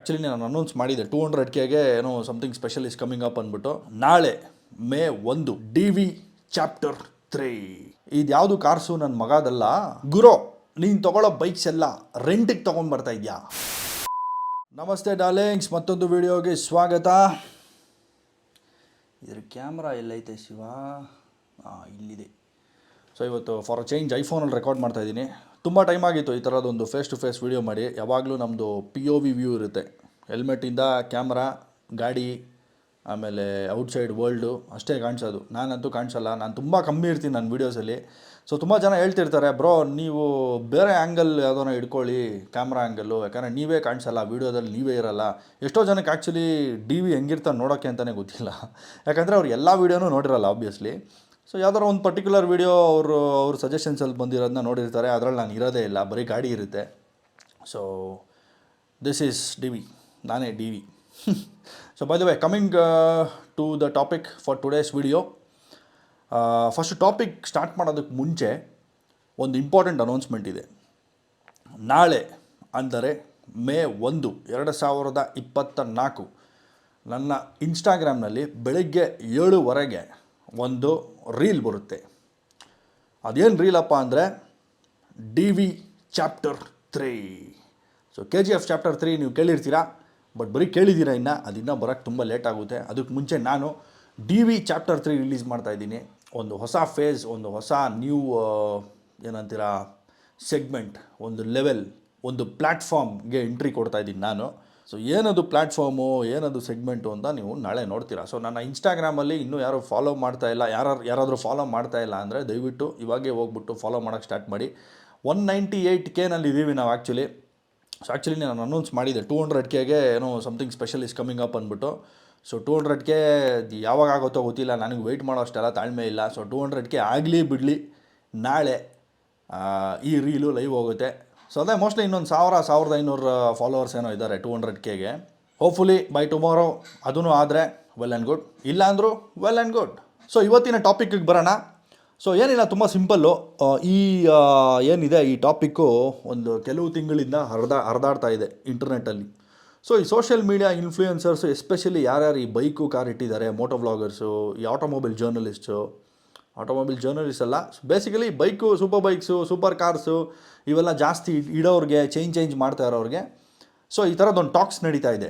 Actually ನಾನು announce ಮಾಡಿದೆ 200Kಗೆ ಏನೋ something special is coming up ಅಂದ್ಬಿಟ್ಟು. ನಾಳೆ ಮೇ 1 DV ಚಾಪ್ಟರ್ 3. ಇದು ಯಾವುದು ಕಾರ್ಸು ನನ್ನ ಮಗದಲ್ಲ ಗುರು. ನೀನು ತಗೊಳ್ಳೋ ಬೈಕ್ಸ್ ಎಲ್ಲ ರೆಂಟಿಗೆ ತೊಗೊಂಡ್ಬರ್ತಾ ಇದೆಯಾ? ನಮಸ್ತೆ ಡಾರ್ಲಿಂಗ್ಸ್, ಮತ್ತೊಂದು ವಿಡಿಯೋಗೆ ಸ್ವಾಗತ. ಇದ್ರ ಕ್ಯಾಮ್ರಾ ಎಲ್ಲೈತೆ ಶಿವ? ಇಲ್ಲಿದೆ. ಸೊ ಇವತ್ತು ಫಾರ್ ಅ ಚೇಂಜ್ ಐಫೋನಲ್ಲಿ ರೆಕಾರ್ಡ್ ಮಾಡ್ತಾಯಿದ್ದೀನಿ. ತುಂಬ ಟೈಮ್ ಆಗಿತ್ತು ಈ ಥರದೊಂದು ಫೇಸ್ ಟು ಫೇಸ್ ವೀಡಿಯೋ ಮಾಡಿ. ಯಾವಾಗಲೂ ನಮ್ಮದು POV ವ್ಯೂ ಇರುತ್ತೆ. ಹೆಲ್ಮೆಟಿಂದ ಕ್ಯಾಮ್ರಾ, ಗಾಡಿ, ಆಮೇಲೆ ಔಟ್ಸೈಡ್ ವರ್ಲ್ಡು ಅಷ್ಟೇ ಕಾಣಿಸೋದು. ನಾನಂತೂ ಕಾಣಿಸಲ್ಲ, ನಾನು ತುಂಬ ಕಮ್ಮಿ ಇರ್ತೀನಿ ನನ್ನ ವೀಡಿಯೋಸಲ್ಲಿ. ಸೊ ತುಂಬ ಜನ ಹೇಳ್ತಿರ್ತಾರೆ, ಬ್ರೋ ನೀವು ಬೇರೆ ಆ್ಯಂಗಲ್ ಯಾವುದೋ ಇಟ್ಕೊಳ್ಳಿ, ಕ್ಯಾಮ್ರಾ ಆ್ಯಂಗಲ್ಲು, ಯಾಕಂದರೆ ನೀವೇ ಕಾಣಿಸಲ್ಲ ವೀಡಿಯೋದಲ್ಲಿ, ನೀವೇ ಇರಲ್ಲ. ಎಷ್ಟೋ ಜನಕ್ಕೆ ಆ್ಯಕ್ಚುಲಿ DV ಹೆಂಗಿರ್ತಾನೆ ನೋಡೋಕ್ಕೆ ಅಂತಲೇ ಗೊತ್ತಿಲ್ಲ, ಯಾಕಂದರೆ ಅವ್ರು ಎಲ್ಲ ವೀಡಿಯೋನೂ ನೋಡಿರಲ್ಲ ಆಬ್ವಿಯಸ್ಲಿ. ಸೊ ಯಾವ್ದಾರು ಒಂದು ಪರ್ಟಿಕ್ಯುಲರ್ ವೀಡಿಯೋ ಅವ್ರ ಸಜೆಷನ್ಸಲ್ಲಿ ಬಂದಿರೋದನ್ನ ನೋಡಿರ್ತಾರೆ. ಅದರಲ್ಲಿ ನಾನು ಇರೋದೇ ಇಲ್ಲ, ಬರೀ ಗಾಡಿ ಇರುತ್ತೆ. ಸೊ ದಿಸ್ ಈಸ್ DV, ನಾನೇ DV. So by the way, coming to the topic for today's video. First topic start ಮಾಡೋದಕ್ಕೆ ಮುಂಚೆ ಒಂದು ಇಂಪಾರ್ಟೆಂಟ್ ಅನೌನ್ಸ್ಮೆಂಟ್ ಇದೆ. ನಾಳೆ ಅಂದರೆ ಮೇ 1, 2024 ನನ್ನ ಇನ್ಸ್ಟಾಗ್ರಾಮ್ನಲ್ಲಿ ಬೆಳಗ್ಗೆ 7:00 ಒಂದು ರೀಲ್ ಬರುತ್ತೆ. ಅದೇನು ರೀಲಪ್ಪ ಅಂದರೆ DV chapter 3. So KGF chapter 3 ನೀವು ಕೇಳಿರ್ತೀರಾ, ಬಟ್ ಬರೀ ಕೇಳಿದ್ದೀರಾ, ಅದಿನ್ನೂ ಬರೋಕ್ಕೆ ತುಂಬ ಲೇಟ್ ಆಗುತ್ತೆ. ಅದಕ್ಕೆ ಮುಂಚೆ ನಾನು DV ಚಾಪ್ಟರ್ 3 ರಿಲೀಸ್ ಮಾಡ್ತಾಯಿದ್ದೀನಿ. ಒಂದು ಹೊಸ ಫೇಸ್, ಒಂದು ಹೊಸ ನ್ಯೂ ಏನಂತೀರಾ ಸೆಗ್ಮೆಂಟ್, ಒಂದು ಲೆವೆಲ್, ಒಂದು ಪ್ಲ್ಯಾಟ್ಫಾರ್ಮ್ಗೆ ಎಂಟ್ರಿ ಕೊಡ್ತಾಯಿದ್ದೀನಿ ನಾನು. ಸೊ ಏನದು ಪ್ಲ್ಯಾಟ್ಫಾರ್ಮು, ಏನದು ಸೆಗ್ಮೆಂಟು ಅಂತ ನೀವು ನಾಳೆ ನೋಡ್ತೀರಾ. ಸೊ ನನ್ನ ಇನ್ಸ್ಟಾಗ್ರಾಮಲ್ಲಿ ಇನ್ನೂ ಯಾರು ಫಾಲೋ ಮಾಡ್ತಾಯಿಲ್ಲ, ಯಾರಾದರೂ ಫಾಲೋ ಮಾಡ್ತಾಯಿಲ್ಲ ಅಂದರೆ ದಯವಿಟ್ಟು ಇವಾಗೇ ಹೋಗ್ಬಿಟ್ಟು ಫಾಲೋ ಮಾಡೋಕ್ಕೆ ಸ್ಟಾರ್ಟ್ ಮಾಡಿ. 198K ಇದ್ದೀವಿ ನಾವು ಆ್ಯಕ್ಚುಲಿ. ಸೊ ಆ್ಯಕ್ಚುಲಿ ನಾನು ಅನೌನ್ಸ್ ಮಾಡಿದೆ 200Kಗೆ ಏನೋ something special is coming up ಅಂದ್ಬಿಟ್ಟು. ಸೊ 200K ಯಾವಾಗ ಆಗುತ್ತೋ ಗೊತ್ತಿಲ್ಲ, ನನಗೆ ವೆಯ್ಟ್ ಮಾಡೋ ಅಷ್ಟೆಲ್ಲ ತಾಳ್ಮೆ ಇಲ್ಲ. ಸೊ 200K ಆಗಲಿ ಬಿಡಲಿ, ನಾಳೆ ಈ ರೀಲು ಲೈವ್ ಹೋಗುತ್ತೆ. ಸೊ ಅದೇ ಮೋಸ್ಟ್ಲಿ ಇನ್ನೊಂದು 1,500 ಫಾಲೋವರ್ಸ್ ಏನೋ ಇದ್ದಾರೆ 200Kಗೆ. ಹೋಪ್ಫುಲಿ ಬೈ ಟುಮಾರೋ ಅದೂ ಆದರೆ ವೆಲ್ ಆ್ಯಂಡ್ ಗುಡ್, ಇಲ್ಲ ಅಂದರೂ ವೆಲ್ ಆ್ಯಂಡ್ ಗುಡ್. ಸೊ ಇವತ್ತಿನ ಟಾಪಿಕ್ಗೆ ಬರೋಣ. ಸೊ ಏನಿಲ್ಲ, ತುಂಬ ಸಿಂಪಲ್ಲು. ಏನಿದೆ ಈ ಟಾಪಿಕ್ಕು ಒಂದು ಕೆಲವು ತಿಂಗಳಿಂದ ಹರಿದಾಡ್ತಾ ಇದೆ ಇಂಟರ್ನೆಟ್ಟಲ್ಲಿ. ಸೊ ಈ ಸೋಷಿಯಲ್ ಮೀಡಿಯಾ ಇನ್ಫ್ಲೂಯೆನ್ಸರ್ಸು, ಎಸ್ಪೆಷಲಿ ಯಾರ್ಯಾರು ಈ ಬೈಕು ಕಾರ್ ಇಟ್ಟಿದ್ದಾರೆ, ಮೋಟೋ ವ್ಲಾಗರ್ಸು, ಈ ಆಟೋಮೊಬೈಲ್ ಜರ್ನಲಿಸ್ಟ್ ಅಲ್ಲ, basically bike, super bikes, super cars ಇವೆಲ್ಲ ಜಾಸ್ತಿ ಇಡೋರಿಗೆ, ಚೇಂಜ್ ಮಾಡ್ತಾ ಇರೋರಿಗೆ. ಸೊ ಈ ಥರದ್ದೊಂದು ಟಾಕ್ಸ್ ನಡೀತಾ ಇದೆ.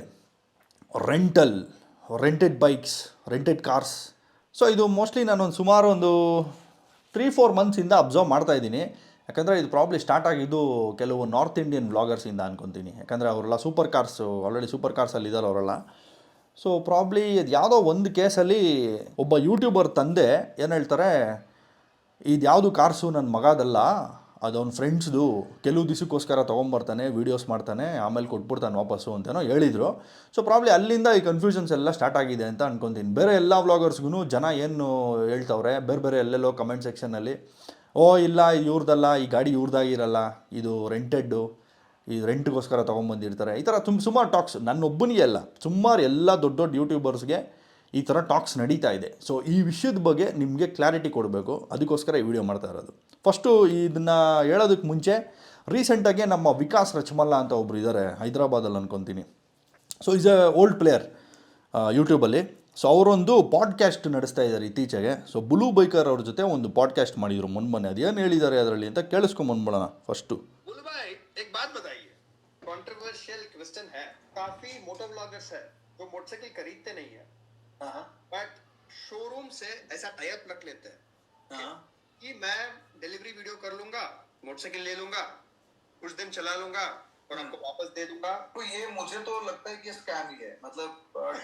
Rented bikes, rented cars. So ಇದು ಮೋಸ್ಟ್ಲಿ ನಾನೊಂದು ಸುಮಾರು ಒಂದು 3-4 ಮಂತ್ಸಿಂದ ಅಬ್ಸರ್ವ್ ಮಾಡ್ತಾಯಿದ್ದೀನಿ. ಯಾಕಂದರೆ ಇದು ಪ್ರಾಬ್ಲಿ ಸ್ಟಾರ್ಟ್ ಆಗಿದ್ದು ಕೆಲವು ನಾರ್ತ್ ಇಂಡಿಯನ್ ವ್ಲಾಗರ್ಸಿಂದ ಅನ್ಕೊತೀನಿ. ಯಾಕಂದರೆ ಅವರೆಲ್ಲ ಆಲ್ರೆಡಿ ಸೂಪರ್ ಕಾರ್ಸಲ್ಲಿ ಇದ್ದಾರೆ ಅವರೆಲ್ಲ. ಸೊ ಪ್ರಾಬ್ಲಿ ಇದು ಯಾವುದೋ ಒಂದು ಕೇಸಲ್ಲಿ ಒಬ್ಬ ಯೂಟ್ಯೂಬರ್ ತಂದೆ ಏನು ಹೇಳ್ತಾರೆ, ಇದು ಯಾವುದು ಕಾರ್ಸು ನನ್ನ ಮಗದಲ್ಲ, ಅದವನ ಫ್ರೆಂಡ್ಸ್ದು, ಕೆಲವು ದಿವಸಕ್ಕೋಸ್ಕರ ತೊಗೊಂಬರ್ತಾನೆ, ವೀಡಿಯೋಸ್ ಮಾಡ್ತಾನೆ, ಆಮೇಲೆ ಕೊಟ್ಬಿಡ್ತಾನೆ ವಾಪಸ್ಸು ಅಂತೇನೋ ಹೇಳಿದರು. ಸೊ ಪ್ರಾಬ್ಲಿ ಅಲ್ಲಿಂದ ಈ ಕನ್ಫ್ಯೂಷನ್ಸ್ ಎಲ್ಲ ಸ್ಟಾರ್ಟ್ ಆಗಿದೆ ಅಂತ ಅನ್ಕೊತೀನಿ. ಬೇರೆ ಎಲ್ಲ ವ್ಲಾಗರ್ಸ್ಗೂ ಜನ ಏನು ಹೇಳ್ತವ್ರೆ, ಬೇರೆ ಎಲ್ಲೆಲ್ಲೋ ಕಮೆಂಟ್ ಸೆಕ್ಷನಲ್ಲಿ, ಓ ಇಲ್ಲ ಇವ್ರದ್ದಲ್ಲ, ಈ ಗಾಡಿ ಇವ್ರದ್ದಾಗಿರಲ್ಲ, ಇದು ರೆಂಟೆಡ್ಡು, ಈ ರೆಂಟ್ಗೋಸ್ಕರ ತೊಗೊಂಬಂದಿರ್ತಾರೆ, ಈ ಥರ ಸುಮಾರು ಟಾಕ್ಸ್. ನನ್ನೊಬ್ಬನಿಗೆ ಅಲ್ಲ, ಸುಮಾರು ಎಲ್ಲ ದೊಡ್ಡ ಯೂಟ್ಯೂಬರ್ಸ್ಗೆ ಈ ಥರ ಟಾಕ್ಸ್ ನಡೀತಾ ಇದೆ. ಸೊ ಈ ವಿಷಯದ ಬಗ್ಗೆ ನಿಮಗೆ ಕ್ಲಾರಿಟಿ ಕೊಡಬೇಕು, ಅದಕ್ಕೋಸ್ಕರ ಈ ವಿಡಿಯೋ ಮಾಡ್ತಾ ಇರೋದು. ಫಸ್ಟು ಇದನ್ನು ಹೇಳೋದಕ್ಕೆ ಮುಂಚೆ, ರೀಸೆಂಟಾಗಿ ನಮ್ಮ ವಿಕಾಸ್ ರಚಮಲ್ಲ ಅಂತ ಒಬ್ಬರು ಇದ್ದಾರೆ ಹೈದರಾಬಾದಲ್ಲಿ ಅನ್ಕೊತೀನಿ. So is A old player ಯೂಟ್ಯೂಬಲ್ಲಿ. ಸೊ ಅವರೊಂದು ಪಾಡ್ಕ್ಯಾಸ್ಟ್ ನಡೆಸ್ತಾ ಇದ್ದಾರೆ ಇತ್ತೀಚೆಗೆ. ಸೊ ಬ್ಲೂ ಬೈಕರ್ ಅವ್ರ ಜೊತೆ ಒಂದು ಪಾಡ್ಕ್ಯಾಸ್ಟ್ ಮಾಡಿದರು ಮೊನ್ನೆ. ಅದೇನು ಹೇಳಿದ್ದಾರೆ ಅದರಲ್ಲಿ ಅಂತ ಕೇಳಿಸ್ಕೊಂಬಂದ್ಬಿಡೋಣ ಫಸ್ಟು. कंट्रोवर्शियल क्वेश्चन है. काफी मोटो ब्लॉगर्स है जो मोटरसाइकिल खरीदते नहीं है, बट शोरूम से ऐसा टाई अप रख लेते हैं कि मैं डिलीवरी वीडियो कर लूंगा, मोटरसाइकिल ले लूंगा, कुछ दिन चला लूंगा और आपको वापस दे दूंगा. तो ये मुझे तो लगता है कि स्कैम ही है, मतलब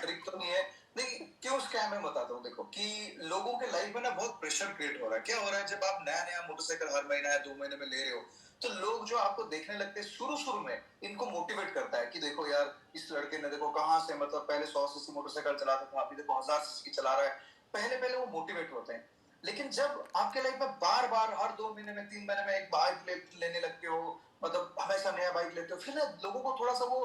ट्रिक तो नहीं है. नहीं, क्यों स्कैम है बताता हूँ. देखो कि लोगों के लाइफ में ना बहुत प्रेशर क्रिएट हो रहा है. क्या हो रहा है, जब आप नया मोटरसाइकिल हर महीना या 2 महीने में ले रहे हो, तो लोग जो आपको देखने लगते हैं शुरू में, इनको मोटिवेट करता है कि देखो यार इस लड़के ने देखो कहाँ से, मतलब पहले 100cc मोटरसाइकिल चलाता था, अभी देखो 1000cc की चला रहा है. पहले वो मोटिवेट होते हैं. लेकिन जब आपके लाइफ में बार हर 2 महीने में 3 महीने में एक बाइक लेने लगते हो, मतलब हमेशा नया बाइक लेते हो, फिर ना लोगों को थोड़ा सा वो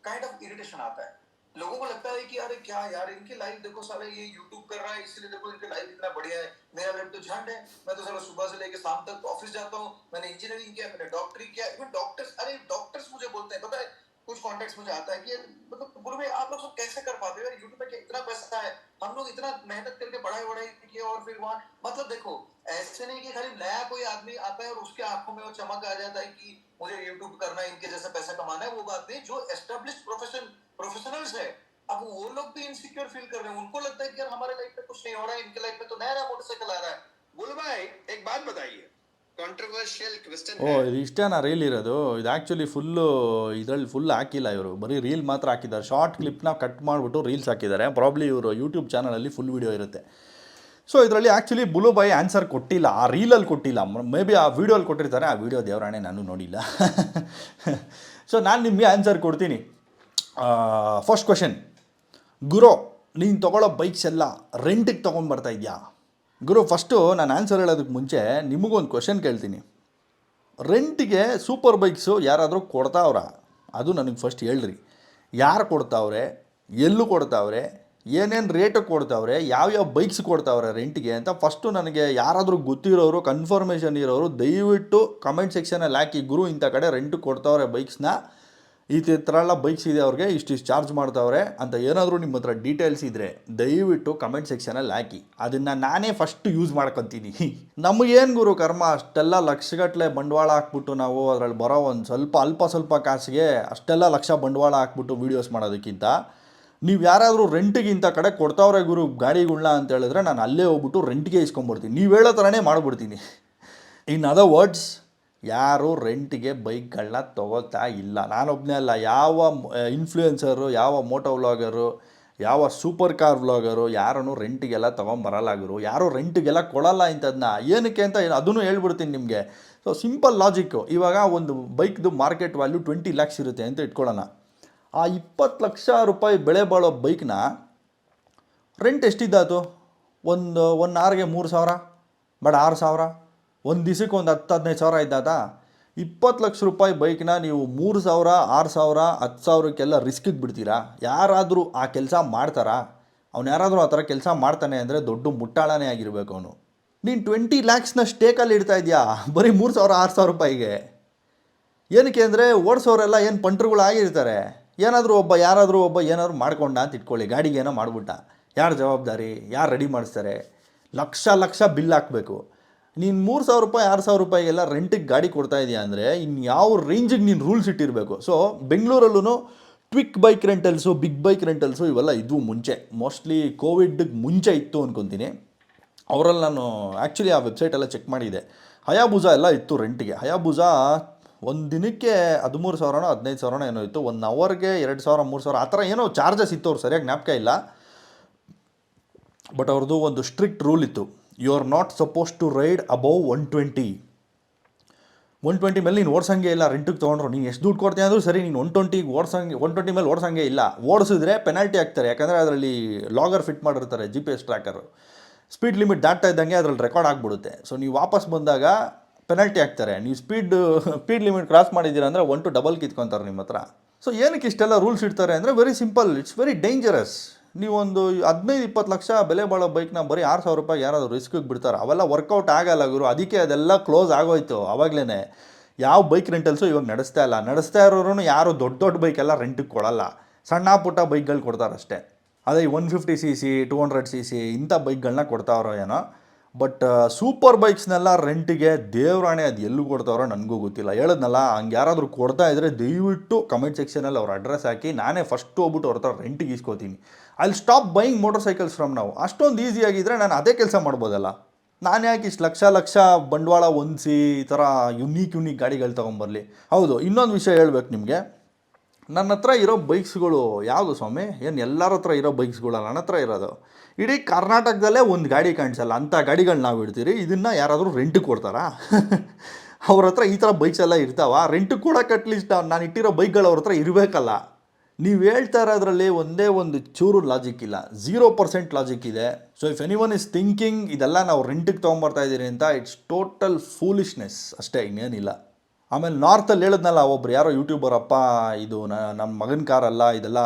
काइंड ऑफ इरिटेशन आता है. लोगों को लगता है कि अरे क्या यार, इनकी लाइफ देखो, सारे ये यूट्यूब कर रहा है, इसलिए देखो इनकी लाइफ इतना बढ़िया है, मेरा लाइफ तो झंड है. मैं तो सारा सुबह से लेकर शाम तक ऑफिस जाता हूँ, मैंने इंजीनियरिंग किया, मैंने डॉक्टरी किया. इवन डॉक्टर्स मुझे बोलते हैं, पता है कुछ कॉन्टेक्स्ट मुझे आता है कि मतलब गुरु भाई आप लोग सब कैसे कर पाते हो यार, यूट्यूब पे इतना पैसा है, हम लोग इतना मेहनत करके पढ़ाई वढ़ाई की और फिर वहाँ मतलब देखो ऐसे नहीं कि खाली नया कोई आदमी आता है और उसके आंखों में वो चमक आ जाता है कि मुझे यूट्यूब करना है, इनके जैसा पैसा कमाना है, वो बात नहीं। जो एस्टेब्लिश्ड प्रोफेशनल्स है, अब वो लोग भी इनसिक्योर फील कर रहे हैं, उनको लगता है कि यार हमारे लाइफ में कुछ नहीं हो रहा है, इनके लाइफ में तो नया नया मोटरसाइकिल आ रहा है। बुल भाई एक बात बताइए, कंट्रोवर्शियल क्वेश्चन ಓ है। ಇದು ಇಷ್ಟೇನಾ ರೀಲ್ ಇರೋದು? ಇದು ಆ್ಯಕ್ಚುಲಿ ಫುಲ್ಲು ಇದರಲ್ಲಿ ಫುಲ್ ಹಾಕಿಲ್ಲ ಇವರು, ಬರೀ ರೀಲ್ ಮಾತ್ರ ಹಾಕಿದ್ದಾರೆ. ಶಾರ್ಟ್ ಕ್ಲಿಪ್ನ ಕಟ್ ಮಾಡಿಬಿಟ್ಟು ರೀಲ್ಸ್ ಹಾಕಿದ್ದಾರೆ. ಪ್ರಾಬ್ಲಿ ಇವರು ಯೂಟ್ಯೂಬ್ ಚಾನಲಲ್ಲಿ ಫುಲ್ ವೀಡಿಯೋ ಇರುತ್ತೆ. ಸೊ ಇದರಲ್ಲಿ ಆ್ಯಕ್ಚುಲಿ ಬುಲು ಬಾಯ್ ಆನ್ಸರ್ ಕೊಟ್ಟಿಲ್ಲ, ಆ ರೀಲಲ್ಲಿ ಕೊಟ್ಟಿಲ್ಲ, ಮೇ ಬಿ ಆ ವೀಡಿಯೋಲ್ಲಿ ಕೊಟ್ಟಿರ್ತಾರೆ. ಆ ವೀಡಿಯೋ ದೇವರಾಣೆ ನಾನು ನೋಡಿಲ್ಲ. ಸೊ ನಾನು ನಿಮಗೆ ಆನ್ಸರ್ ಕೊಡ್ತೀನಿ. ಫಸ್ಟ್ ಕ್ವೆಶನ್, ಗುರು ನೀನು ತೊಗೊಳ್ಳೋ ಬೈಕ್ಸ್ ಎಲ್ಲ ರೆಂಟಿಗೆ ತೊಗೊಂಡು ಬರ್ತಾ ಇದೆಯಾ? ಗುರು ಫಸ್ಟು ನಾನು ಆನ್ಸರ್ ಹೇಳೋದಕ್ಕೆ ಮುಂಚೆ ನಿಮಗೊಂದು ಕ್ವೆಶನ್ ಕೇಳ್ತೀನಿ. ರೆಂಟಿಗೆ ಸೂಪರ್ ಬೈಕ್ಸು ಯಾರಾದರೂ ಕೊಡ್ತಾವ್ರ? ಅದು ನನಗೆ ಫಸ್ಟ್ ಹೇಳ್ರಿ. ಯಾರು ಕೊಡ್ತಾವ್ರೆ, ಎಲ್ಲೂ ಕೊಡ್ತಾವ್ರೆ, ಏನೇನು ರೇಟಿಗೆ ಕೊಡ್ತಾವ್ರೆ, ಯಾವ್ಯಾವ ಬೈಕ್ಸ್ ಕೊಡ್ತಾವ್ರೆ ರೆಂಟಿಗೆ ಅಂತ ಫಸ್ಟು ನನಗೆ ಯಾರಾದರೂ ಗೊತ್ತಿರೋರು, ಕನ್ಫರ್ಮೇಷನ್ ಇರೋರು ದಯವಿಟ್ಟು ಕಮೆಂಟ್ ಸೆಕ್ಷನಲ್ಲಿ ಹಾಕಿ. ಗುರು ಇಂಥ ಕಡೆ ರೆಂಟಿಗೆ ಕೊಡ್ತಾವ್ರೆ ಬೈಕ್ಸ್ನ, ಈ ಥರ ಎಲ್ಲ ಬೈಕ್ಸ್ ಇದೆ, ಅವ್ರಿಗೆ ಇಷ್ಟಿಷ್ಟು ಚಾರ್ಜ್ ಮಾಡ್ತಾವ್ರೆ ಅಂತ ಏನಾದರೂ ನಿಮ್ಮ ಹತ್ರ ಡೀಟೇಲ್ಸ್ ಇದ್ದರೆ ದಯವಿಟ್ಟು ಕಮೆಂಟ್ ಸೆಕ್ಷನಲ್ಲಿ ಹಾಕಿ. ಅದನ್ನು ನಾನೇ ಫಸ್ಟ್ ಯೂಸ್ ಮಾಡ್ಕೊತೀನಿ. ನಮಗೇನು ಗುರು ಕರ್ಮ, ಅಷ್ಟೆಲ್ಲ ಲಕ್ಷಗಟ್ಟಲೆ ಬಂಡವಾಳ ಹಾಕ್ಬಿಟ್ಟು ನಾವು ಅದರಲ್ಲಿ ಬರೋ ಒಂದು ಸ್ವಲ್ಪ ಕಾಸಿಗೆ ಅಷ್ಟೆಲ್ಲ ಲಕ್ಷ ಬಂಡವಾಳ ಹಾಕ್ಬಿಟ್ಟು ವೀಡಿಯೋಸ್ ಮಾಡೋದಕ್ಕಿಂತ ನೀವು ಯಾರಾದರೂ ರೆಂಟಿಗೆ ಇಂಥ ಕಡೆ ಕೊಡ್ತಾವ್ರೆ ಗುರು ಗಾಡಿಗಳ್ನ ಅಂತ ಹೇಳಿದ್ರೆ ನಾನು ಅಲ್ಲೇ ಹೋಗ್ಬಿಟ್ಟು ರೆಂಟಿಗೆ ಇಸ್ಕೊಂಡ್ಬಿಡ್ತೀನಿ. ನೀವು ಹೇಳೋ ಥರನೇ ಮಾಡಿಬಿಡ್ತೀನಿ. ಇನ್ ಅದರ್ ವರ್ಡ್ಸ್, ಯಾರು ರೆಂಟಿಗೆ ಬೈಕ್ಗಳನ್ನ ತೊಗೋತಾ ಇಲ್ಲ. ನಾನೊಬ್ಬನೇ ಅಲ್ಲ, ಯಾವ ಇನ್ಫ್ಲೂಯೆನ್ಸರು, ಯಾವ ಮೋಟೋ ವ್ಲಾಗರು, ಯಾವ ಸೂಪರ್ ಕಾರ್ ವ್ಲಾಗರು ಯಾರೂ ರೆಂಟಿಗೆಲ್ಲ ತೊಗೊಂಬರಲ್ಲ ಗುರು. ಯಾರೂ ರೆಂಟಿಗೆಲ್ಲ ಕೊಡಲ್ಲ ಇಂಥದನ್ನ. ಏನಕ್ಕೆ ಅಂತ ಅದನ್ನು ಹೇಳ್ಬಿಡ್ತೀನಿ ನಿಮಗೆ. So simple logic. ಇವಾಗ ಒಂದು ಬೈಕ್ದು ಮಾರ್ಕೆಟ್ ವ್ಯಾಲ್ಯೂ 20 lakhs ಇರುತ್ತೆ ಅಂತ ಇಟ್ಕೊಳ್ಳೋಣ. ಆ 20 ಲಕ್ಷ ರೂಪಾಯಿ ಬೆಳೆ ಬಾಳೋ ಬೈಕ್ನ ರೆಂಟ್ ಎಷ್ಟಿದ್ದಾತು? ಒಂದು ಆರ್ಗೆ 3,000 ಬೇಡ 6,000, ಒಂದು ದಿವಸಕ್ಕೆ ಒಂದು 10-15 ಸಾವಿರ ಇದ್ದಾತ. 20 ಲಕ್ಷ ರೂಪಾಯಿ ಬೈಕ್ನ ನೀವು 3,000, 6,000, 10,000ಕ್ಕೆಲ್ಲ ರಿಸ್ಕಿಗೆ ಬಿಡ್ತೀರಾ? ಯಾರಾದರೂ ಆ ಕೆಲಸ ಮಾಡ್ತಾರಾ? ಅವ್ನು ಯಾರಾದರೂ ಆ ಥರ ಕೆಲಸ ಮಾಡ್ತಾನೆ ಅಂದರೆ ದೊಡ್ಡ ಮುಟ್ಟಾಳನೇ ಆಗಿರಬೇಕು ಅವನು. ನೀನು 20 lakhsನ ಸ್ಟೇಕಲ್ಲಿ ಇಡ್ತಾ ಇದೆಯಾ ಬರೀ 3,000, 6,000 ರೂಪಾಯಿಗೆ. ಏನಕ್ಕೆ ಅಂದರೆ ಓಡಿಸೋರೆಲ್ಲ ಏನು ಪಂಟ್ರುಗಳಾಗಿರ್ತಾರೆ. ಯಾರಾದರೂ ಒಬ್ಬ ಏನಾದರೂ ಮಾಡ್ಕೊಂಡ ಅಂತ ಇಟ್ಕೊಳ್ಳಿ, ಗಾಡಿಗೆ ಏನೋ ಮಾಡಿಬಿಟ್ಟ, ಯಾರು ಜವಾಬ್ದಾರಿ? ಯಾರು ರೆಡಿ ಮಾಡಿಸ್ತಾರೆ? ಲಕ್ಷ ಬಿಲ್ ಹಾಕಬೇಕು. ನೀನು 3,000 ರೂಪಾಯಿ 6,000 ರೂಪಾಯಿಗೆಲ್ಲ ರೆಂಟಿಗೆ ಗಾಡಿ ಕೊಡ್ತಾ ಇದೆಯಾ ಅಂದರೆ ಇನ್ನು ಯಾವ ರೇಂಜಿಗೆ ನೀನು ರೂಲ್ಸ್ ಇಟ್ಟಿರಬೇಕು. ಸೊ ಬೆಂಗಳೂರಲ್ಲೂ ಟ್ವಿಕ್ ಬೈಕ್ ರೆಂಟಲ್ಸು, ಬಿಗ್ ಬೈಕ್ ರೆಂಟಲ್ಸು ಇವೆಲ್ಲ ಇದ್ವು ಮುಂಚೆ. ಮೋಸ್ಟ್ಲಿ ಕೋವಿಡ್ಗೆ ಮುಂಚೆ ಇತ್ತು ಅಂದ್ಕೊತೀನಿ. ಅವರಲ್ಲಿ ನಾನು ಆ್ಯಕ್ಚುಲಿ ಆ ವೆಬ್ಸೈಟೆಲ್ಲ ಚೆಕ್ ಮಾಡಿದೆ. ಹಯಾಬುಜಾ ಎಲ್ಲ ಇತ್ತು ರೆಂಟಿಗೆ. ಹಯಾಬುಜಾ ಒಂದು ದಿನಕ್ಕೆ 13,000ನೋ 15,000ನೋ ಏನೋ ಇತ್ತು. 1 ಅವರ್ಗೆ 2,000 3,000 ಆ ಥರ ಏನೋ ಚಾರ್ಜಸ್ ಇತ್ತು. ಅವ್ರು ಸರಿಯಾಗಿ ಜ್ಞಾಪಕ ಇಲ್ಲ. ಬಟ್ ಅವ್ರದ್ದು ಒಂದು ಸ್ಟ್ರಿಕ್ಟ್ ರೂಲ್ ಇತ್ತು, you are not suppose to ride above 120 ಮೇಲೆ ನೀನು ಓಡಿಸಂಗೆ ಇಲ್ಲ. ರೆಂಟಿಗೆ ತೊಗೊಂಡ್ರು ನೀನು ಎಷ್ಟು ದುಡ್ಡು ಕೊಡ್ತೀಯ ಅಂದರೂ ಸರಿ, ನೀನು 120 ಮೇಲೆ ಓಡಿಸಂಗೆ ಇಲ್ಲ. ಓಡಿಸಿದ್ರೆ ಪೆನಾಲ್ಟಿ ಹಾಕ್ತಾರೆ. ಯಾಕಂದರೆ ಅದರಲ್ಲಿ ಲಾಗರ್ ಫಿಟ್ ಮಾಡಿರ್ತಾರೆ, GPS ಟ್ರ್ಯಾಕರು. ಸ್ಪೀಡ್ ಲಿಮಿಟ್ ದಾಟ್ತಾ ಇದ್ದಂಗೆ ಅದರಲ್ಲಿ ರೆಕಾರ್ಡ್ ಆಗಿಬಿಡುತ್ತೆ. ಸೊ ನೀವು ವಾಪಸ್ ಬಂದಾಗ ಪೆನಾಲ್ಟಿ ಹಾಕ್ತಾರೆ. ನೀವು ಸ್ಪೀಡ್ ಲಿಮಿಟ್ ಕ್ರಾಸ್ ಮಾಡಿದ್ದೀರಾ ಅಂದರೆ 1 to double ಕಿತ್ಕೊತಾರೆ ನಿಮ್ಮ ಹತ್ರ. ಸೊ ಏನಕ್ಕೆ ಇಷ್ಟೆಲ್ಲ ರೂಲ್ಸ್ ಇಡ್ತಾರೆ ಅಂದರೆ very simple, it's very dangerous. ನೀವೊಂದು 15-20 ಲಕ್ಷ ಬೆಲೆ ಬಾಳೋ ಬೈಕ್ನ ಬರೀ 6,000 ರೂಪಾಯಿ ಯಾರಾದರೂ ರಿಸ್ಕಿಗೆ ಬಿಡ್ತಾರೆ. ಅವೆಲ್ಲ ವರ್ಕೌಟ್ ಆಗಲ್ಲ ಗುರು. ಅದಕ್ಕೆ ಅದೆಲ್ಲ ಕ್ಲೋಸ್ ಆಗೋಯ್ತು ಆವಾಗಲೇ. ಯಾವ ಬೈಕ್ ರೆಂಟಲ್ಸು ಇವಾಗ ನಡೆಸ್ತಾ ಇರೋರು ಯಾರು ದೊಡ್ಡ ಬೈಕೆಲ್ಲ ರೆಂಟಿಗೆ ಕೊಡಲ್ಲ. ಸಣ್ಣ ಪುಟ್ಟ ಬೈಕ್ಗಳು ಕೊಡ್ತಾರಷ್ಟೇ. ಅದೇ 150cc 200cc ಇಂಥ ಬೈಕ್ಗಳನ್ನ ಕೊಡ್ತಾವ್ರೋ ಏನೋ. ಬಟ್ ಸೂಪರ್ ಬೈಕ್ಸ್ನೆಲ್ಲ ರೆಂಟಿಗೆ ದೇವರಾಣೆ ಅದು ಎಲ್ಲೂ ಕೊಡ್ತಾವ್ರೋ ನನಗೂ ಗೊತ್ತಿಲ್ಲ. ಹೇಳಿದ್ನಲ್ಲ, ಹಂಗೆ ಯಾರಾದರೂ ಕೊಡ್ತಾ ಇದ್ದರೆ ದಯವಿಟ್ಟು ಕಮೆಂಟ್ ಸೆಕ್ಷನಲ್ಲಿ ಅವ್ರ ಅಡ್ರೆಸ್ ಹಾಕಿ. ನಾನೇ ಫಸ್ಟ್ ಹೋಗ್ಬಿಟ್ಟು ಅವ್ರ ಹತ್ರ ರೆಂಟಿಗೆ ಇಸ್ಕೋತೀನಿ. I will stop buying motorcycles from ನಾವು. ಅಷ್ಟೊಂದು ಈಸಿಯಾಗಿದ್ದರೆ ನಾನು ಅದೇ ಕೆಲಸ ಮಾಡ್ಬೋದಲ್ಲ. ನಾನು ಯಾಕೆ ಇಷ್ಟು ಲಕ್ಷ ಬಂಡವಾಳ ಹೊಂದಿಸಿ ಈ ಥರ ಯುನೀಕ್ ಗಾಡಿಗಳು ತೊಗೊಂಬರಲಿ? ಹೌದು, ಇನ್ನೊಂದು ವಿಷಯ ಹೇಳ್ಬೇಕು ನಿಮಗೆ. ನನ್ನ ಹತ್ರ ಇರೋ ಬೈಕ್ಸ್ಗಳು ಯಾವುದು ಸ್ವಾಮಿ? ಏನು ಎಲ್ಲರ ಹತ್ರ ಇರೋ ಬೈಕ್ಸ್ಗಳಲ್ಲ ನನ್ನ ಹತ್ರ ಇರೋದು. ಇಡೀ ಕರ್ನಾಟಕದಲ್ಲೇ ಒಂದು ಗಾಡಿ ಕಾಣಿಸಲ್ಲ ಅಂಥ ಗಾಡಿಗಳು ನಾವು ಇಡ್ತೀರಿ. ಇದನ್ನು ಯಾರಾದರೂ ರೆಂಟಿಗೆ ಕೊಡ್ತಾರಾ? ಅವ್ರ ಹತ್ರ ಈ ಥರ ಬೈಕ್ಸ್ ಎಲ್ಲ ಇರ್ತಾವ? ರೆಂಟಿಗೆ ಕೊಡೋಕೆ ಅಟ್ಲೀಸ್ಟ್ ನಾನು ಇಟ್ಟಿರೋ ಬೈಕ್ಗಳು ಅವ್ರ ಹತ್ರ ಇರಬೇಕಲ್ಲ. ನೀವು ಹೇಳ್ತಾ ಇರೋದ್ರಲ್ಲಿ ಒಂದೇ ಒಂದು ಚೂರು ಲಾಜಿಕ್ ಇಲ್ಲ, 0% ಲಾಜಿಕ್ ಇದೆ. So if anyone is thinking ಇದೆಲ್ಲ ನಾವು ರೆಂಟಿಗೆ ತೊಗೊಂಬರ್ತಾ ಇದ್ದೀರಿ ಅಂತ, ಇಟ್ಸ್ ಟೋಟಲ್ ಫೂಲಿಶ್ನೆಸ್ ಅಷ್ಟೇ, ಇನ್ನೇನಿಲ್ಲ. ಆಮೇಲೆ ನಾರ್ತಲ್ಲಿ ಹೇಳಿದ್ನಲ್ಲ ಒಬ್ರು ಯಾರೋ ಯೂಟ್ಯೂಬರ್, ಅಪ್ಪ ಇದು ನಮ್ಮ ಮಗನ ಕಾರಲ್ಲ, ಇದೆಲ್ಲ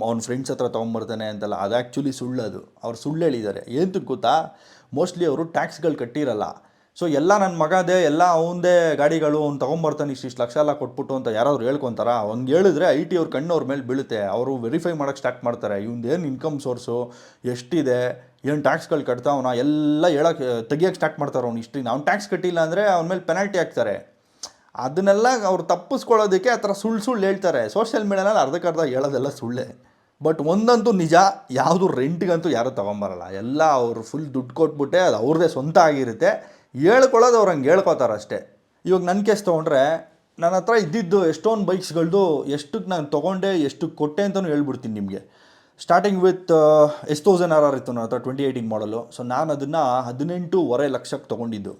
ಅವ್ನ ಫ್ರೆಂಡ್ಸ್ ಹತ್ರ ತೊಗೊಂಬರ್ತಾನೆ ಅಂತೆಲ್ಲ. ಅದು ಆ್ಯಕ್ಚುಲಿ ಸುಳ್ಳದು. ಅವ್ರು ಸುಳ್ಳು ಹೇಳಿದ್ದಾರೆ. ಏನಕ್ಕೆ ಗೊತ್ತಾ? ಮೋಸ್ಟ್ಲಿ ಅವರು ಟ್ಯಾಕ್ಸ್ಗಳು ಕಟ್ಟಿರಲ್ಲ. ಸೊ ಎಲ್ಲ ನನ್ನ ಮಗದೇ ಎಲ್ಲ ಅವಂದೇ ಗಾಡಿಗಳು ಅವ್ನು ತೊಗೊಂಬರ್ತಾನೆ ಇಷ್ಟು ಲಕ್ಷ ಎಲ್ಲ ಕೊಟ್ಬಿಟ್ಟು ಅಂತ ಯಾರಾದ್ರು ಹೇಳ್ಕೊತಾರ. ಅವ್ನಿಗೆ ಹೇಳಿದ್ರೆ IT ಅವ್ರ ಕಣ್ಣು ಅವ್ರ ಮೇಲೆ ಬೀಳುತ್ತೆ. ಅವರು ವೆರಿಫೈ ಮಾಡೋಕ್ಕೆ ಸ್ಟಾರ್ಟ್ ಮಾಡ್ತಾರೆ. ಇವ್ನು ಇನ್ಕಮ್ ಸೋರ್ಸು ಎಷ್ಟಿದೆ, ಏನು ಟ್ಯಾಕ್ಸ್ಗಳು ಕಟ್ತಾವನ ಎಲ್ಲ ಹೇಳೋಕ್ಕೆ ತೆಗಿಯೋಕ್ಕೆ ಸ್ಟಾರ್ಟ್ ಮಾಡ್ತಾರೆ. ಅವ್ನು ಇಷ್ಟು ಅವ್ನು ಟ್ಯಾಕ್ಸ್ ಕಟ್ಟಿಲ್ಲ ಅಂದರೆ ಅವನ ಮೇಲೆ ಪೆನಾಲ್ಟಿ ಹಾಕ್ತಾರೆ. ಅದನ್ನೆಲ್ಲ ಅವ್ರು ತಪ್ಪಿಸ್ಕೊಳ್ಳೋದಕ್ಕೆ ಆ ಥರ ಸುಳ್ಳು ಹೇಳ್ತಾರೆ. Social ಮೀಡಿಯಾನಲ್ಲಿ ಅರ್ಧಕ್ಕರ್ಧ ಹೇಳೋದೆಲ್ಲ Sulle. ಬಟ್ ಒಂದಂತೂ ನಿಜ, ಯಾವುದು ರೆಂಟ್ಗಂತೂ ಯಾರೂ ತೊಗೊಂಬರಲ್ಲ. ಎಲ್ಲ ಅವರು ಫುಲ್ ದುಡ್ಡು ಕೊಟ್ಬಿಟ್ಟೆ ಅದು ಅವ್ರದ್ದೇ ಸ್ವಂತ ಆಗಿರುತ್ತೆ. ಹೇಳ್ಕೊಳ್ಳೋದು ಅವ್ರು ಹಂಗೆ ಹೇಳ್ಕೊತಾರೆ ಅಷ್ಟೇ. ಇವಾಗ ನನ್ನ ಕೇಸ್ ತೊಗೊಂಡ್ರೆ ನನ್ನ ಹತ್ರ ಇದ್ದಿದ್ದು ಎಷ್ಟೊಂದು ಬೈಕ್ಸ್ಗಳದ್ದು ಎಷ್ಟಕ್ಕೆ ನಾನು ತೊಗೊಂಡೆ ಎಷ್ಟು ಕೊಟ್ಟೆ ಅಂತಲೂ ಹೇಳ್ಬಿಡ್ತೀನಿ ನಿಮಗೆ. ಸ್ಟಾರ್ಟಿಂಗ್ ವಿತ್ S1000RR ಇತ್ತು ನನ್ನ ಹತ್ರ 2018 ಮಾಡಲು. ಸೊ ನಾನು ಅದನ್ನು 18.5 ಲಕ್ಷಕ್ಕೆ ತೊಗೊಂಡಿದ್ದು.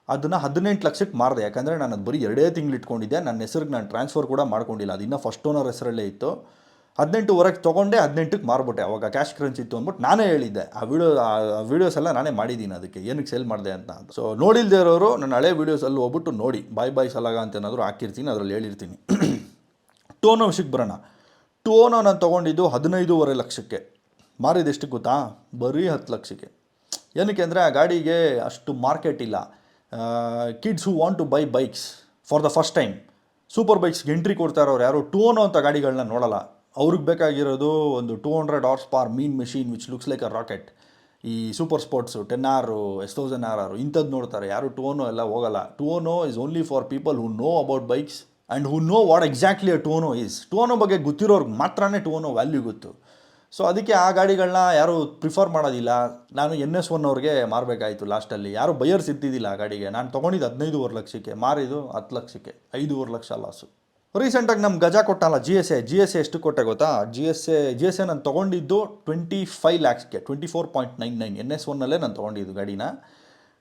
ಅದನ್ನು 18 ಲಕ್ಷಕ್ಕೆ ಮಾರಿದೆ. ಯಾಕಂದರೆ ನಾನು ಅದು ಬರೀ 2 ತಿಂಗಳು ಇಟ್ಕೊಂಡಿದ್ದೆ. ನನ್ನ ಹೆಸರಿಗೆ ನಾನು ಟ್ರಾನ್ಸ್ಫರ್ ಕೂಡ ಮಾಡ್ಕೊಂಡಿಲ್ಲ. ಅದು ಇನ್ನೂ ಫಸ್ಟ್ ಓನರ್ ಹೆಸರಲ್ಲೇ ಇತ್ತು. 18.5 ತೊಗೊಂಡೆ, 18ಕ್ಕೆ ಮಾರ್ಬಿಟ್ಟೆ. ಅವಾಗ ಕ್ಯಾಶ್ ಕ್ರಂಚ್ ಇತ್ತು ಅಂದ್ಬಿಟ್ಟು ನಾನೇ ಹೇಳಿದ್ದೆ. ಆ ವೀಡಿಯೋಸ್ ಎಲ್ಲ ನಾನೇ ಮಾಡಿದ್ದೀನಿ ಅದಕ್ಕೆ ಏನಕ್ಕೆ ಸೇಲ್ ಮಾಡಿದೆ ಅಂತ. ಸೊ ನೋಡಿಲ್ದೇ ಇರೋರು ನನ್ನ ಹಳೆ ವೀಡಿಯೋಸಲ್ಲಿ ಹೋಗ್ಬಿಟ್ಟು ನೋಡಿ. ಬಾಯ್ ಸಲಾಗ ಅಂತ ಏನಾದರೂ ಹಾಕಿರ್ತೀನಿ, ಅದರಲ್ಲಿ ಹೇಳಿರ್ತೀನಿ. ಟೋನೋ ವಿಷಯಕ್ಕೆ ಬರೋಣ. ಟೋನೋ ನಾನು ತೊಗೊಂಡಿದ್ದು 15.5 ಲಕ್ಷಕ್ಕೆ. ಮಾರಿದ್ದು ಎಷ್ಟು ಗೊತ್ತಾ? ಬರೀ 10 ಲಕ್ಷಕ್ಕೆ. ಏನಕ್ಕೆ ಅಂದರೆ ಆ ಗಾಡಿಗೆ ಅಷ್ಟು ಮಾರ್ಕೆಟ್ ಇಲ್ಲ. Kids who want to buy bikes for the first time. Super ಬೈಕ್ಸ್ಗೆ ಎಂಟ್ರಿ ಕೊಡ್ತಾ ಇರೋರು ಯಾರು ಟೋನೋ ಅಂತ ಗಾಡಿಗಳನ್ನ ನೋಡಲ್ಲ. ಅವ್ರಿಗೆ ಬೇಕಾಗಿರೋದು ಒಂದು 200 horsepower mean machine which looks like a rocket. ಈ ಸೂಪರ್ ಸ್ಪೋರ್ಟ್ಸು 10R S1000RR ಇಂಥದ್ದು ನೋಡ್ತಾರೆ. ಯಾರು ಟೋನೋ ಎಲ್ಲ ಹೋಗಲ್ಲ. Tuono is only for people who know about bikes and who know what exactly a Tuono is. Tuono ಬಗ್ಗೆ ಗೊತ್ತಿರೋರ್ಗೆ ಮಾತ್ರನೇ ಟೋನೋ value ಗೊತ್ತು. ಸೊ ಅದಕ್ಕೆ ಆ ಗಾಡಿಗಳನ್ನ ಯಾರು ಪ್ರಿಫರ್ ಮಾಡೋದಿಲ್ಲ. ನಾನು NS1 ಅವ್ರಿಗೆ ಮಾರಬೇಕಾಯಿತು ಲಾಸ್ಟಲ್ಲಿ. ಯಾರು ಬೈಯರ್ಸ್ ಇದ್ದಿದ್ದಿಲ್ಲ ಆ ಗಾಡಿಗೆ. ನಾನು ತೊಗೊಂಡಿದ್ದು 15.5 ಲಕ್ಷಕ್ಕೆ, ಮಾರಿದ್ದು 10 ಲಕ್ಷಕ್ಕೆ. 5.5 ಲಕ್ಷ ಲಾಸು. ರೀಸೆಂಟಾಗಿ ನಮ್ಮ ಗಜ ಕೊಟ್ಟಲ್ಲ GSA ಎಷ್ಟು ಕೊಟ್ಟೆ ಗೊತ್ತಾ? GSA ನಾನು ತೊಗೊಂಡಿದ್ದು 25 lakhsಗೆ, 24.99. NS1ನಲ್ಲೇ ನಾನು ತೊಗೊಂಡಿದ್ದು ಗಾಡಿನ.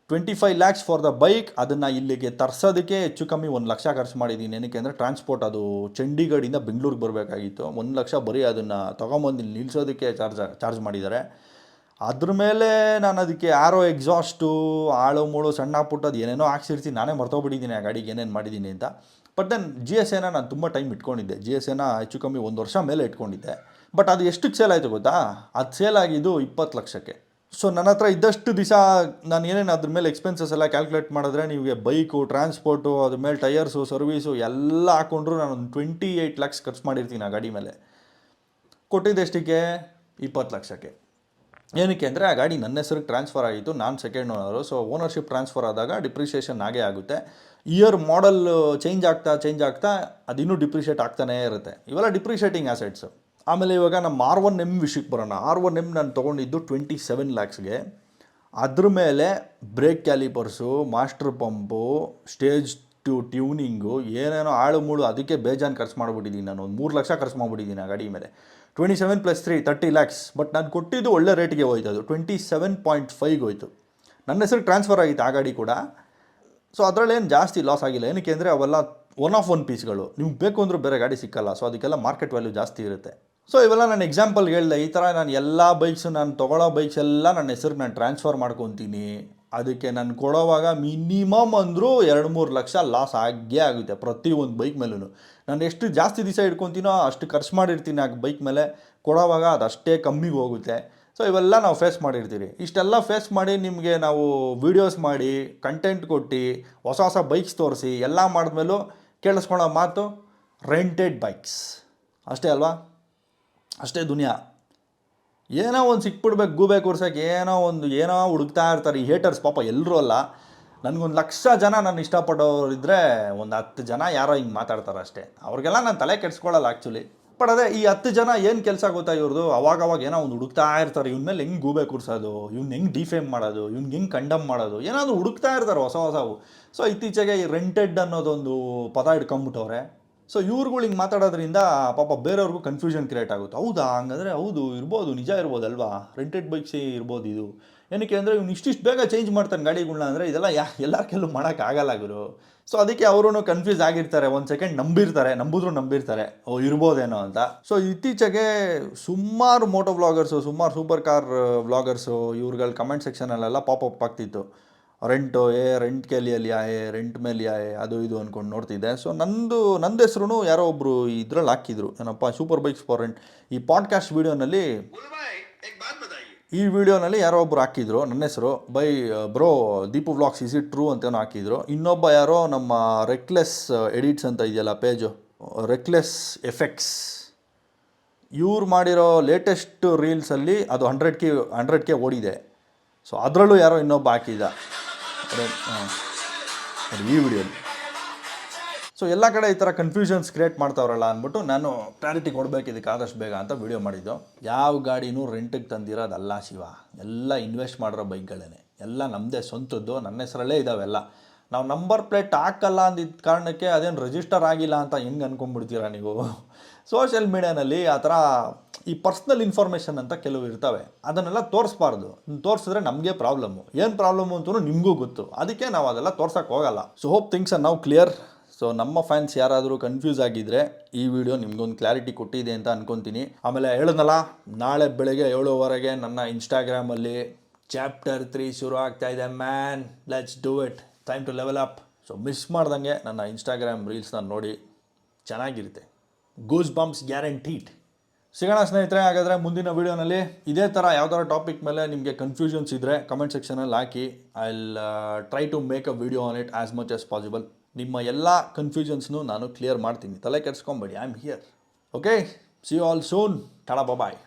25 lakhs ಫಾರ್ ದ ಬೈಕ್. ಅದನ್ನು ಇಲ್ಲಿಗೆ ತರ್ಸೋದಕ್ಕೆ ಹೆಚ್ಚು ಕಮ್ಮಿ 1 ಲಕ್ಷ ಖರ್ಚು ಮಾಡಿದ್ದೀನಿ. ಏನಕ್ಕೆ ಅಂದರೆ ಟ್ರಾನ್ಸ್ಪೋರ್ಟ್ ಅದು ಚಂಡೀಗಢದಿಂದ ಬೆಂಗಳೂರಿಗೆ ಬರಬೇಕಾಗಿತ್ತು. 1 ಲಕ್ಷ ಬರೀ ಅದನ್ನು ತೊಗೊಂಬಂದು ನಿಲ್ಲಿಸೋದಕ್ಕೆ ಚಾರ್ಜ್ ಮಾಡಿದ್ದಾರೆ. ಅದ್ರ ಮೇಲೆ ನಾನು ಅದಕ್ಕೆ ಆರೋ ಎಕ್ಸಾಸ್ಟು ಆಳು ಮೂಳು ಸಣ್ಣ ಪುಟ್ಟದು ಏನೇನೋ ಹಾಕ್ಸಿರ್ತೀನಿ. ನಾನೇ ಮರ್ತೋಗ್ಬಿಟ್ಟಿದ್ದೀನಿ ಆ ಗಾಡಿಗೆ ಏನೇನು ಮಾಡಿದ್ದೀನಿ ಅಂತ. ಬಟ್ ದೆನ್ GSAನ ನಾನು ತುಂಬ ಟೈಮ್ ಇಟ್ಕೊಂಡಿದ್ದೆ. GSAನ ಹೆಚ್ಚು ಕಮ್ಮಿ 1 ವರ್ಷ ಮೇಲೆ ಇಟ್ಕೊಂಡಿದ್ದೆ. ಬಟ್ ಅದು ಎಷ್ಟಕ್ಕೆ ಸೇಲ್ ಆಯಿತು ಗೊತ್ತಾ? ಅದು ಸೇಲ್ ಆಗಿದ್ದು 20 ಲಕ್ಷಕ್ಕೆ. ಸೊ ನನ್ನ ಹತ್ರ ಇದ್ದಷ್ಟು ದಿವಸ ನಾನು ಏನೇನು ಅದ್ರ ಮೇಲೆ ಎಕ್ಸ್ಪೆನ್ಸಸ್ ಎಲ್ಲ ಕ್ಯಾಲ್ಕುಲೇಟ್ ಮಾಡಿದ್ರೆ ನಿಮಗೆ ಬೈಕು, ಟ್ರಾನ್ಸ್ಪೋರ್ಟು, ಅದ್ರ ಮೇಲೆ ಟೈರ್ಸು, ಸರ್ವೀಸು ಎಲ್ಲ ಹಾಕ್ಕೊಂಡ್ರು ನಾನು ಒಂದು 28 lakhs ಖರ್ಚು ಮಾಡಿರ್ತೀನಿ ಆ ಗಾಡಿ ಮೇಲೆ. ಕೊಟ್ಟಿದ್ದೆಷ್ಟಕ್ಕೆ? 20 ಲಕ್ಷಕ್ಕೆ. ಏನಕ್ಕೆ ಅಂದರೆ ಆ ಗಾಡಿ ನನ್ನ ಹೆಸರಿಗೆ ಟ್ರಾನ್ಸ್ಫರ್ ಆಗಿತ್ತು. ನಾನು second owner. So ownership transfer ಆದಾಗ ಡಿಪ್ರಿಷಿಯೇಷನ್ ಆಗೇ ಆಗುತ್ತೆ. ಇಯರ್ ಮಾಡಲ್ ಚೇಂಜ್ ಆಗ್ತಾ ಅದಿನ್ನೂ ಡಿಪ್ರಿಷಿಯೇಟ್ ಆಗ್ತಾನೇ ಇರುತ್ತೆ. ಇವೆಲ್ಲ ಡಿಪ್ರಿಷಿಯೇಟಿಂಗ್ ಆಸೆಟ್ಸು. ಆಮೇಲೆ ಇವಾಗ ನಮ್ಮ R1M ವಿಷಯಕ್ಕೆ ಬರೋಣ. R1M ನಾನು ತೊಗೊಂಡಿದ್ದು 27 lakhsಗೆ. ಅದ್ರ ಮೇಲೆ ಬ್ರೇಕ್ ಕ್ಯಾಲಿಪರ್ಸು, ಮಾಸ್ಟರ್ ಪಂಪು, ಸ್ಟೇಜ್ ಟ್ಯೂನಿಂಗು ಏನೇನೋ ಆಳು ಮೂಳು ಅದಕ್ಕೆ ಬೇಜಾನ್ ಖರ್ಚು ಮಾಡಿಬಿಟ್ಟಿದ್ದೀನಿ. ನಾನು ಒಂದು 3 ಲಕ್ಷ ಖರ್ಚು ಮಾಡಿಬಿಟ್ಟಿದ್ದೀನಿ ಆ ಗಾಡಿ ಮೇಲೆ. 27 + 3 30 lakhs. ಬಟ್ ನಾನು ಕೊಟ್ಟಿದ್ದು ಒಳ್ಳೆ ರೇಟಿಗೆ ಹೋಯ್ತು. ಅದು 27.5 ಹೋಯ್ತು. ನನ್ನ ಹೆಸರಿಗೆ ಟ್ರಾನ್ಸ್ಫರ್ ಆಗಿತ್ತು ಆ ಗಾಡಿ ಕೂಡ. ಸೊ ಅದರಲ್ಲೇನು ಜಾಸ್ತಿ ಲಾಸ್ ಆಗಿಲ್ಲ. ಏನಕ್ಕೆ ಅಂದರೆ ಅವೆಲ್ಲ ಒನ್ ಆಫ್ ಒನ್ ಪೀಸ್ಗಳು. ನಿಮ್ಗೆ ಬೇಕು ಅಂದರೂ ಬೇರೆ ಗಾಡಿ ಸಿಕ್ಕಲ್ಲ. ಸೊ ಅದಕ್ಕೆಲ್ಲ ಮಾರ್ಕೆಟ್ ವ್ಯಾಲ್ಯೂ ಜಾಸ್ತಿ ಇರುತ್ತೆ. ಸೊ ಇವೆಲ್ಲ ನಾನು ಎಕ್ಸಾಂಪಲ್ ಹೇಳಿದೆ. ಈ ಥರ ನಾನು ಎಲ್ಲ ಬೈಕ್ಸು ನಾನು ತೊಗೊಳ್ಳೋ ಬೈಕ್ಸ್ ಎಲ್ಲ ನನ್ನ ಹೆಸರಿಗೆ ನಾನು ಟ್ರಾನ್ಸ್ಫರ್ ಮಾಡ್ಕೊತೀನಿ. ಅದಕ್ಕೆ ನಾನು ಕೊಡೋವಾಗ ಮಿನಿಮಮ್ ಅಂದರೂ 2-3 ಲಕ್ಷ ಲಾಸ್ ಆಗೇ ಆಗುತ್ತೆ ಪ್ರತಿಯೊಂದು ಬೈಕ್ ಮೇಲೂ. ನಾನು ಎಷ್ಟು ಜಾಸ್ತಿ ದಿವಸ ಇಟ್ಕೊತೀನೋ ಅಷ್ಟು ಖರ್ಚು ಮಾಡಿರ್ತೀನಿ ಆ ಬೈಕ್ ಮೇಲೆ. ಕೊಡೋವಾಗ ಅದಷ್ಟೇ ಕಮ್ಮಿಗೆ ಹೋಗುತ್ತೆ. ಸೊ ಇವೆಲ್ಲ ನಾವು ಫೇಸ್ ಮಾಡಿರ್ತೀವಿ. ಇಷ್ಟೆಲ್ಲ ಫೇಸ್ ಮಾಡಿ ನಿಮಗೆ ನಾವು ವೀಡಿಯೋಸ್ ಮಾಡಿ ಕಂಟೆಂಟ್ ಕೊಟ್ಟು ಹೊಸ ಬೈಕ್ಸ್ ತೋರಿಸಿ ಎಲ್ಲ ಮಾಡಿದ್ಮೇಲೂ ಕೇಳಿಸ್ಕೊಳ್ಳೋ ಮಾತು ರೆಂಟೆಡ್ ಬೈಕ್ಸ್ ಅಷ್ಟೇ ಅಲ್ವಾ? ಅಷ್ಟೇ ದುನಿಯಾ. ಏನೋ ಒಂದು ಸಿಕ್ಬಿಡ್ಬೇಕು ಗೂಬೆ ಕೂರ್ಸೋಕ್ಕೆ ಏನೋ ಹುಡುಕ್ತಾ ಇರ್ತಾರೆ ಈ ಹೇಟರ್ಸ್. ಪಾಪ ಎಲ್ಲರೂ ಅಲ್ಲ. ನನಗೊಂದು 1,00,000 ಜನ ನಾನು ಇಷ್ಟಪಡೋರಿದ್ದರೆ ಒಂದು 10 ಜನ ಯಾರೋ ಹಿಂಗೆ ಮಾತಾಡ್ತಾರೆ ಅಷ್ಟೇ. ಅವ್ರಿಗೆಲ್ಲ ನಾನು ತಲೆ ಕೆಡಿಸ್ಕೊಳ್ಳಲ್ಲ ಆ್ಯಕ್ಚುಲಿ. ಬಟ್ ಅದೇ ಈ 10 ಜನ ಏನು ಕೆಲಸ ಗೊತ್ತಾ ಇವ್ರದ್ದು? ಅವಾಗವಾಗ ಏನೋ ಒಂದು ಹುಡುಕ್ತಾ ಇರ್ತಾರೆ. ಇವ್ನ ಮೇಲೆ ಹೆಂಗೆ ಗೂಬೆ ಕೂರಿಸೋದು, ಇವ್ನ ಹೆಂಗೆ ಡಿಫೇಮ್ ಮಾಡೋದು, ಇವ್ನಿಗೆ ಹೆಂಗೆ ಕಂಡಮ್ ಮಾಡೋದು, ಏನಾದರೂ ಹುಡುಕ್ತಾ ಇರ್ತಾರೆ ಹೊಸವು. ಸೊ ಇತ್ತೀಚೆಗೆ ಈ ರೆಂಟೆಡ್ ಅನ್ನೋದೊಂದು ಪದ ಹಿಡ್ಕೊಂಬಿಟ್ಟವ್ರೆ. ಸೊ ಇವ್ರುಗಳು ಹಿಂಗೆ ಮಾತಾಡೋದ್ರಿಂದ ಪಾಪ ಬೇರೆಯವ್ರಿಗೂ ಕನ್ಫ್ಯೂಷನ್ ಕ್ರಿಯೇಟ್ ಆಗುತ್ತೆ. ಹೌದಾ? ಹಂಗಂದರೆ ಹೌದು ಇರ್ಬೋದು, ನಿಜ ಇರ್ಬೋದಲ್ವಾ? ರೆಂಟೆಡ್ ಬೈಕ್ಸೇ ಇರ್ಬೋದು ಇದು. ಏನಕ್ಕೆ ಅಂದರೆ ಇವ್ನು ಇಷ್ಟಿಷ್ಟು ಬೇಗ ಚೇಂಜ್ ಮಾಡ್ತಾನೆ ಗಾಡಿಗಳನ್ನ ಅಂದರೆ ಇದೆಲ್ಲ ಎಲ್ಲರ ಕೆಲವು ಮಾಡೋಕ್ಕಾಗಲ್ಲ ಗುರು. ಸೊ ಅದಕ್ಕೆ ಅವರು ಕನ್ಫ್ಯೂಸ್ ಆಗಿರ್ತಾರೆ. ಒಂದು ಸೆಕೆಂಡ್ ನಂಬಿರ್ತಾರೆ ಓ ಇರ್ಬೋದೇನೋ ಅಂತ. ಸೊ ಇತ್ತೀಚೆಗೆ ಸುಮಾರು ಮೋಟೋ ವ್ಲಾಗರ್ಸು, ಸುಮಾರು super car vloggers ಇವ್ರುಗಳ comment ಸೆಕ್ಷನಲ್ಲೆಲ್ಲ popup ಆಗ್ತಿತ್ತು. ರೆಂಟ್ ಕೆ ಲಿಯಾ ಹೇ, ರೆಂಟ್ ಮೇಲೆ ಲಿಯಾ ಹೇ, ಅದು ಇದು ಅಂದ್ಕೊಂಡು ನೋಡ್ತಿದ್ದೆ. ಸೊ ನಂದು ಹೆಸರು ಯಾರೋ ಒಬ್ಬರು ಇದ್ರಲ್ಲಿ ಹಾಕಿದ್ರು, ಏನಪ್ಪ ಸೂಪರ್ ಬೈಕ್ಸ್ ಫಾರ್ ರೆಂಟ್ ಈ ಪಾಡ್ಕಾಸ್ಟ್ ವೀಡಿಯೋನಲ್ಲಿ. ಈ ವಿಡಿಯೋನಲ್ಲಿ ಯಾರೋ ಒಬ್ರು ಹಾಕಿದ್ರು, ನನ್ನ ಹೆಸರು bye bro Deepu vlogs is it true ಅಂತೇನೋ ಹಾಕಿದ್ರು. ಇನ್ನೊಬ್ಬ ಯಾರೋ ನಮ್ಮ ರೆಕ್ಲೆಸ್ ಎಡಿಟ್ಸ್ ಅಂತ ಇದೆಯಲ್ಲ ಪೇಜು, ರೆಕ್ಲೆಸ್ ಎಫೆಕ್ಟ್ಸ್, ಇವ್ರು ಮಾಡಿರೋ ಲೇಟೆಸ್ಟ್ ರೀಲ್ಸಲ್ಲಿ ಅದು 100K ಓಡಿದೆ. ಸೊ ಅದರಲ್ಲೂ ಯಾರೋ ಇನ್ನೊಬ್ಬ ಹಾಕಿದ್ದ ಈ ವಿಡಿಯೋಲಿ. ಸೊ ಎಲ್ಲ ಕಡೆ ಈ ಥರ ಕನ್ಫ್ಯೂಷನ್ಸ್ ಕ್ರಿಯೇಟ್ ಮಾಡ್ತಾವ್ರಲ್ಲ ಅಂದ್ಬಿಟ್ಟು ನಾನು ಕ್ಲಾರಿಟಿ ಕೊಡಬೇಕು ಇದಕ್ಕೆ ಆದಷ್ಟು ಬೇಗ ಅಂತ ವಿಡಿಯೋ ಮಾಡಿದ್ದು. ಯಾವ ಗಾಡಿನೂ ರೆಂಟಿಗೆ ತಂದಿರೋದಲ್ಲ ಶಿವ, ಎಲ್ಲ ಇನ್ವೆಸ್ಟ್ ಮಾಡಿರೋ ಬೈಕ್ಗಳೇ, ಎಲ್ಲ ನಮ್ಮದೇ ಸ್ವಂತದ್ದು, ನನ್ನ ಹೆಸರಲ್ಲೇ ಇದ್ದಾವೆಲ್ಲ. ನಾವು ನಂಬರ್ ಪ್ಲೇಟ್ ಹಾಕಲ್ಲ ಅಂದಿದ್ದ ಕಾರಣಕ್ಕೆ ಅದೇನು ರಿಜಿಸ್ಟರ್ ಆಗಿಲ್ಲ ಅಂತ ಹೆಂಗೆ ಅಂದ್ಕೊಂಡ್ಬಿಡ್ತೀರಾ ನೀವು. ಸೋಷಿಯಲ್ ಮೀಡಿಯಾನಲ್ಲಿ ಆ ಥರ ಈ ಪರ್ಸ್ನಲ್ ಇನ್ಫಾರ್ಮೇಷನ್ ಅಂತ ಕೆಲವು ಇರ್ತವೆ, ಅದನ್ನೆಲ್ಲ ತೋರಿಸ್ಬಾರ್ದು. ತೋರಿಸಿದ್ರೆ ನಮಗೆ ಪ್ರಾಬ್ಲಮ್ಮು, ಏನು ಪ್ರಾಬ್ಲಮ್ಮು ಅಂತಲೂ ನಿಮಗೂ ಗೊತ್ತು, ಅದಕ್ಕೆ ನಾವು ಅದೆಲ್ಲ ತೋರ್ಸೋಕ್ಕೆ ಹೋಗಲ್ಲ. So hope things are now clear. So ನಮ್ಮ ಫ್ಯಾನ್ಸ್ ಯಾರಾದರೂ ಕನ್ಫ್ಯೂಸ್ ಆಗಿದ್ದರೆ ಈ ವಿಡಿಯೋ ನಿಮ್ಗೊಂದು ಕ್ಲಾರಿಟಿ ಕೊಟ್ಟಿದೆ ಅಂತ ಅನ್ಕೊತೀನಿ. ಆಮೇಲೆ ಹೇಳಿದ್ನಲ್ಲ, ನಾಳೆ ಬೆಳಗ್ಗೆ 7:15 ನನ್ನ ಇನ್ಸ್ಟಾಗ್ರಾಮಲ್ಲಿ ಚಾಪ್ಟರ್ 3 ಶುರು ಆಗ್ತಾಯಿದೆ. Man, let's do it, time two level up. So miss ಮಾಡ್ದಂಗೆ ನನ್ನ ಇನ್ಸ್ಟಾಗ್ರಾಮ್ ರೀಲ್ಸ್ನ ನೋಡಿ, ಚೆನ್ನಾಗಿರುತ್ತೆ. Goose bumps guaranteed. ಸಿಗೋಣ ಸ್ನೇಹಿತರೆ. ಹಾಗಾದರೆ ಮುಂದಿನ ವೀಡಿಯೋನಲ್ಲಿ ಇದೇ ಥರ ಯಾವ್ದಾರ ಟಾಪಿಕ್ ಮೇಲೆ ನಿಮಗೆ ಕನ್ಫ್ಯೂಷನ್ಸ್ ಇದ್ದರೆ ಕಮೆಂಟ್ ಸೆಕ್ಷನಲ್ಲಿ ಹಾಕಿ. I will try to make a video on it as much as possible. ನಿಮ್ಮ ಎಲ್ಲ ಕನ್ಫ್ಯೂಷನ್ಸ್ನು ನಾನು ಕ್ಲಿಯರ್ ಮಾಡ್ತೀನಿ, ತಲೆ ಕೆಡಿಸ್ಕೊಂಬೇಡಿ. I am here. Okay, see you all soon. Tada, bye.